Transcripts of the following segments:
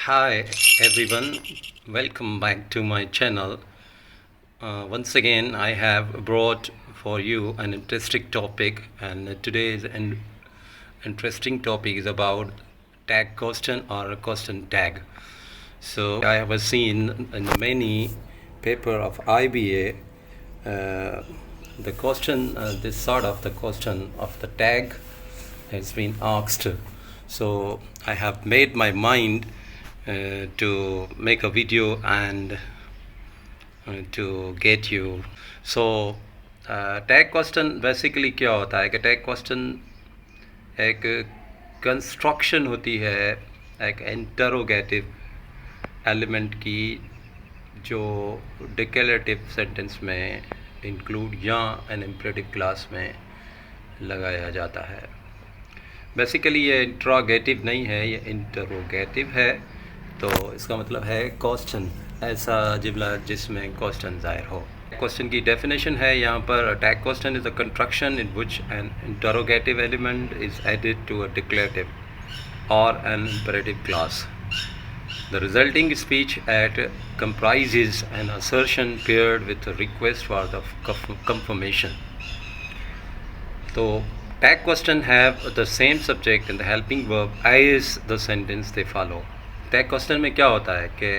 Hi everyone, welcome back to my channel. Once again, I have brought for you an interesting topic, and today's interesting topic is about tag question or question tag. So I have seen in many paper of IBA the question, this sort of the question of the tag has been asked. So I have made my mind to make a video and to get you. So tag question basically क्या होता है कि tag question एक construction होती है एक interrogative element की जो डिक्लेरेटिव सेंटेंस में इंक्लूड या एन इम्परेटिव क्लास में लगाया जाता है. बेसिकली ये इंट्रोगेटिव नहीं है, ये इंटरोगेटिव है. तो इसका मतलब है क्वेश्चन, ऐसा जुमला जिसमें क्वेश्चन ज़ाहिर हो. क्वेश्चन की डेफिनेशन है यहाँ पर. Tag question is a construction in which an interrogative element is added to a declarative और an imperative clause. The resulting speech at comprises an assertion paired with a request for the confirmation. So tag question have the same subject and the helping verb as the sentence they follow. tag question में क्या होता है कि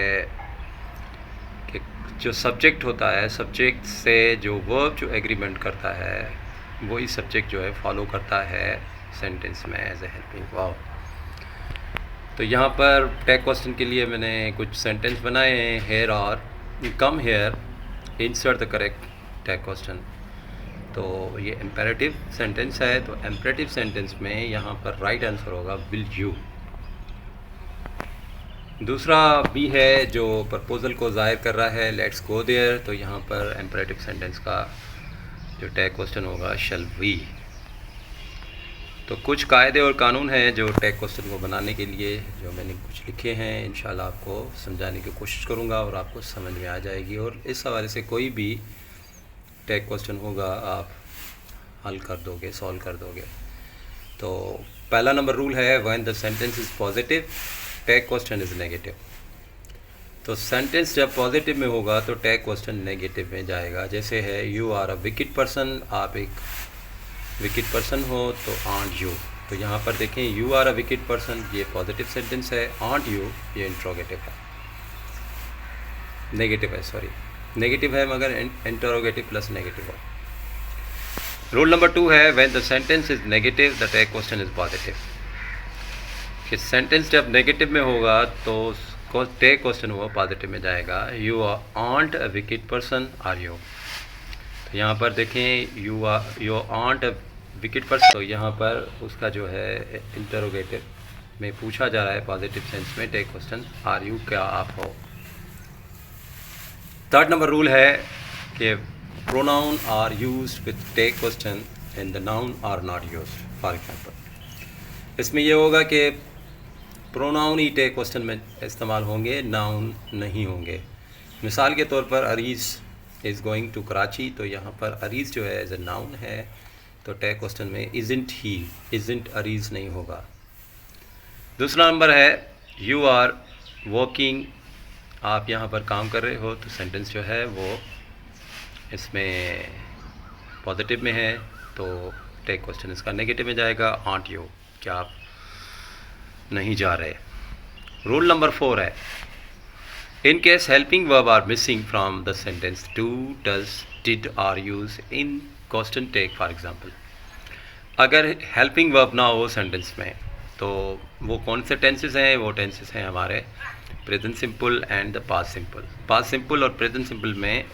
जो subject होता है, subject से जो वर्ब जो एग्रीमेंट करता है वही सब्जेक्ट जो है फॉलो करता है सेंटेंस में एज ए हेल्पिंग वर्ब. तो यहाँ पर टैग क्वेश्चन के लिए मैंने कुछ सेंटेंस बनाए हैं. हेयर और come here insert the correct tag question. तो ये इम्पेरेटिव सेंटेंस है. तो इम्पेरेटिव सेंटेंस में यहाँ पर राइट आंसर होगा विल यू. दूसरा बी है जो प्रपोजल को ज़ाहिर कर रहा है, लेट्स गो देयर. तो यहाँ पर इम्पेरेटिव सेंटेंस का जो टैग क्वेश्चन होगा शैल वी. तो कुछ कायदे और कानून हैं जो टैग क्वेश्चन को बनाने के लिए, जो मैंने कुछ लिखे हैं. इंशाल्लाह आपको समझाने की कोशिश करूँगा और आपको समझ में आ जाएगी. और इस हवाले से कोई भी टैग क्वेश्चन होगा आप हल कर दोगे, सॉल्व कर दोगे. तो पहला नंबर रूल है when the sentence is positive tag question is negative. तो सेंटेंस जब पॉजिटिव में होगा तो टैग क्वेश्चन नेगेटिव में जाएगा. जैसे है you are a wicked person, आप एक विकेट पर्सन हो. तो आंट यू. तो यहाँ पर देखें you are a wicked person, ये पॉजिटिव सेंटेंस है. आंट यू ये इंट्रोगेटिव है, नेगेटिव है, सॉरी नेगेटिव है मगर इंटरोगेटिव प्लस नेगेटिव हो. रूल नंबर 2 है when the sentence is negative the tag question is positive. कि सेंटेंस जब नेगेटिव में होगा तो टैग क्वेश्चन हुआ पॉजिटिव में जाएगा. You aren't a wicked person are you. तो यहाँ पर देखें you aren't a wicked person. तो यहाँ पर उसका जो है इंटरोगेटिव में पूछा जा रहा है पॉजिटिव सेंस में टैग क्वेश्चन आर यू, क्या आप हो. थर्ड नंबर रूल है कि pronoun are used with tag question and the noun are not used. For example इसमें ये होगा कि प्रोनाउन ही टैग क्वेश्चन में इस्तेमाल होंगे, नाउन नहीं होंगे. मिसाल के तौर पर अरीज़ इज़ गोइंग टू कराची. तो यहाँ पर अरीज़ जो है एज ए नाउन है, तो टैग क्वेश्चन में इज़ंट ही, इज़ंट अरीज़ नहीं होगा. दूसरा नंबर है यू आर वर्किंग, आप यहाँ पर काम कर रहे हो. तो सेंटेंस जो है वो इसमें पॉजिटिव में है, तो टैग क्वेश्चन इसका नेगेटिव में जाएगा. आंट यू, क्या आप नहीं जा रहे. रूल नंबर 4 है in case helping verb are missing from the sentence do, does, did are used in question tag. for example अगर helping verb ना हो सेंटेंस में तो वो कौन से टेंसेस हैं? वो टेंसेस हैं हमारे present simple and the past simple. Past simple और प्रेजेंट सिंपल में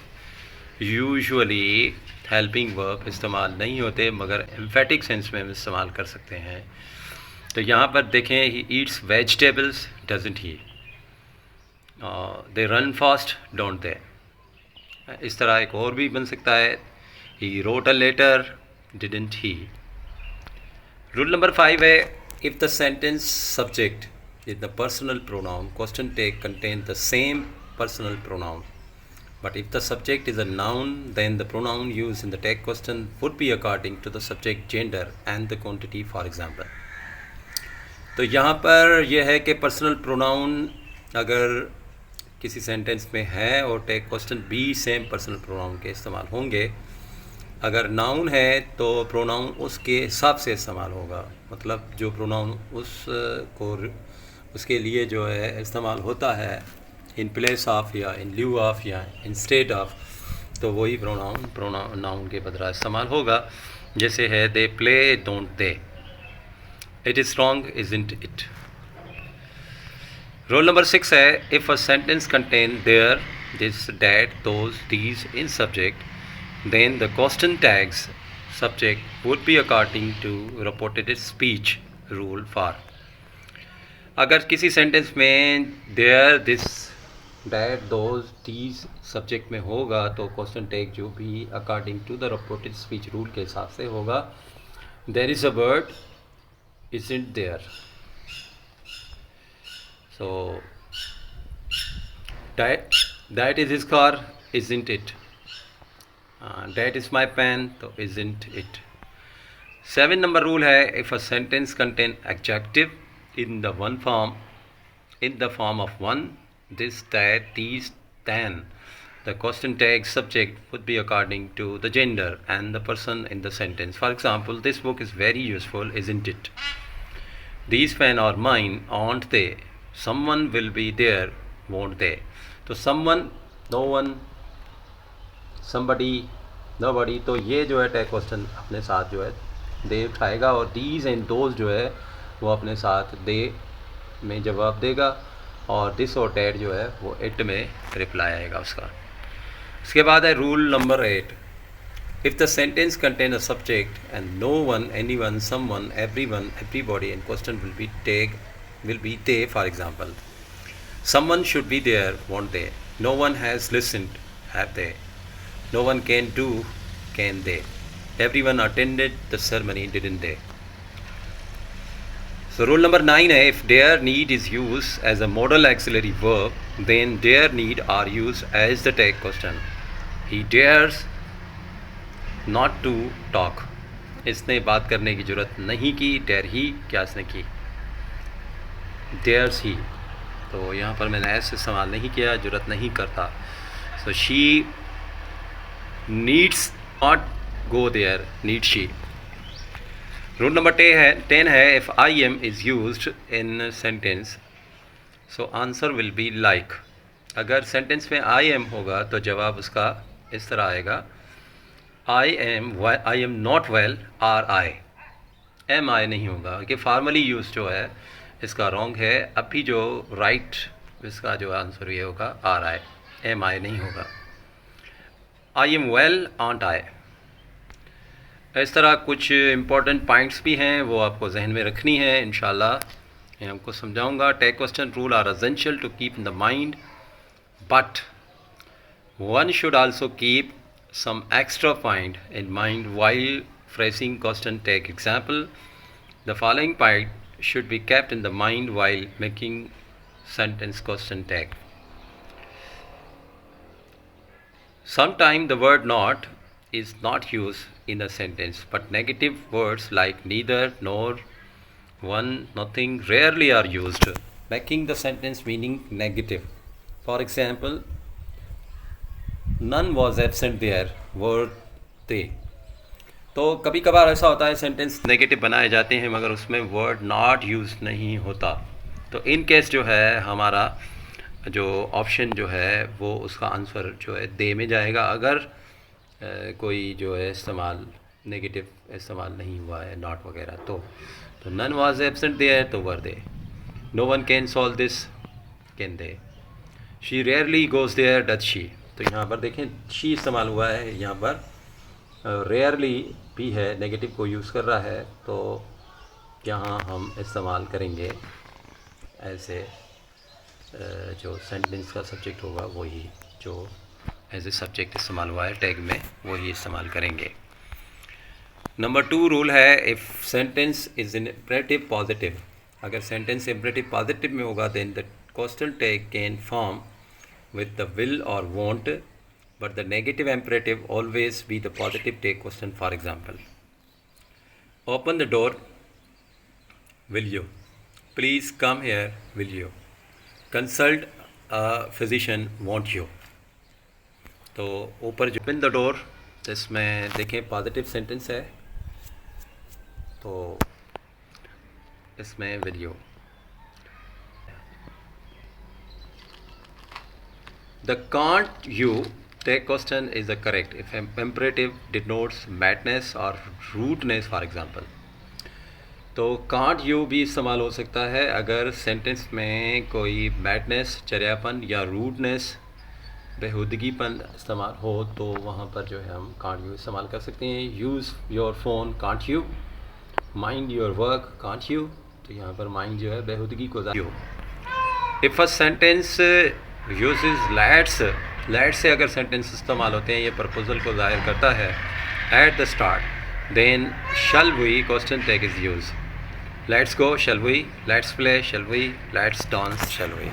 यूजुअली हेल्पिंग वर्ब इस्तेमाल नहीं होते, मगर एम्फेटिक सेंस में हम इस्तेमाल कर सकते हैं. तो यहाँ पर देखें he eats vegetables doesn't he. They run fast don't they. इस तरह एक और भी बन सकता है he wrote a letter didn't he. Rule number 5 है if the sentence subject is the personal pronoun question tag contain the same personal pronoun, but if the subject is a noun then the pronoun used in the tag question would be according to the subject gender and the quantity. for example तो यहाँ पर यह है कि personal pronoun अगर किसी sentence में है और टैग क्वेश्चन भी सेम पर्सनल प्रोनाउन के इस्तेमाल होंगे। अगर नाउन है तो प्रोनाउन उसके हिसाब से इस्तेमाल होगा, मतलब जो प्रोनाउन को उसके लिए जो है इस्तेमाल होता है इन प्लेस ऑफ या इन ल्यू ऑफ या इन स्टेट ऑफ, तो वही प्रोनाउन नाउन के बदला इस्तेमाल होगा। जैसे है they play don't they, it is wrong isn't it. Rule number 6 है if a sentence contain there this that those these in subject then the question tags subject would be according to reported speech rule for। अगर किसी sentence में there this that those these subject में होगा तो question tag जो भी according to the reported speech rule के हिसाब से होगा। There is a word isn't there, so that is his car isn't it, that is my pen तो isn't it। 7 number rule है if a sentence contain adjective in the form of one, this, that, these, then, the question tag subject would be according to the gender and the person in the sentence। For example, this book is very useful isn't it, these pen are mine aren't they, someone will be there won't they। तो someone, no one, somebody, nobody, तो ये जो है tag question अपने साथ जो है दे उठाएगा और दीज एंड दोज जो है वो अपने साथ दे में जवाब देगा और दिस और डैट जो है वो इट में रिप्लाई आएगा उसका। उसके बाद है rule number 8, if the sentence contain a subject and no one, anyone, someone, everyone, everybody and question will be they. For example, someone should be there won't they, no one has listened have they, no one can do can they, everyone attended the ceremony didn't they। So rule number 9 है if dare need is used as a modal auxiliary verb then dare need are used as the tag question। he dares not to talk, इसने बात करने की जरूरत नहीं की, dare ही क्या इसने की, dares ही, तो यहाँ पर मैंने ऐसे इस्तेमाल नहीं किया, जरूरत नहीं करता। So she needs not go there, need she. Rule number 10 है if I am is used in sentence so answer will be like. अगर सेंटेंस में आई एम होगा तो जवाब उसका इस तरह आएगा, I am not well are I, am I नहीं होगा कि फॉर्मली यूज जो है इसका रॉन्ग है। अभी जो राइट इसका जो आंसर ये होगा आर आई, एम आई नहीं होगा। आई एम वेल आंट आई। इस तरह कुछ इम्पॉर्टेंट पॉइंट्स भी हैं वो आपको जहन में रखनी है, इंशाल्लाह मैं आपको समझाऊंगा। Tag question rule are essential to keep in the mind but one should also keep some extra point in mind while phrasing question tag example। The following point should be kept in the mind while making sentence question tag। Sometimes the word not is not used in a sentence but negative words like neither, nor, one, nothing rarely are used making the sentence meaning negative। For example, none was absent there were they। तो कभी कभार ऐसा होता है sentence negative बनाए जाते हैं मगर उसमें वर्ड नॉट यूज नहीं होता, तो इन केस जो है हमारा जो ऑप्शन जो है वो उसका आंसर जो है दे में जाएगा। अगर कोई जो है इस्तेमाल नेगेटिव इस्तेमाल नहीं हुआ है नॉट वगैरह तो नन वाज एब्सेंट देयर तो were they, no one can solve this can they, she rarely goes there doth she. तो यहाँ पर देखें शी इस्तेमाल हुआ है, यहाँ पर रेयरली भी है, नेगेटिव को यूज़ कर रहा है, तो यहाँ हम इस्तेमाल करेंगे ऐसे जो सेंटेंस का सब्जेक्ट होगा वही जो एज ए सब्जेक्ट इस्तेमाल हुआ है टैग में वही इस्तेमाल करेंगे। नंबर 2 रूल है if sentence is in imperative positive, अगर सेंटेंस इम्परेटिव पॉजिटिव में होगा then the question tag can form with the will or won't, but the negative imperative always be the positive take question। For example, open the door will you, please come here will you, consult physician want you. तो ऊपर जो open the door, इसमें देखें positive sentence है, तो इसमें video the can't you take question is the correct if imperative denotes madness or rudeness for example। तो can't you भी इस्तेमाल हो सकता है अगर सेंटेंस में कोई मैडनेस, चर्यापन या रूडनेस, बेहूदगीपन इस्तेमाल हो, तो वहाँ पर जो है हम can't you इस्तेमाल कर सकते हैं। Use your phone can't you, mind your work can't you, तो यहाँ पर माइंड जो है बेहूदगी को if a sentence uses let's say अगर सेंटेंस इस्तेमाल होते हैं, ये प्रपोजल को ज़ाहिर करता है at the start, then shall we question tag is use. Let's go shall we, let's play shall we, let's dance shall we.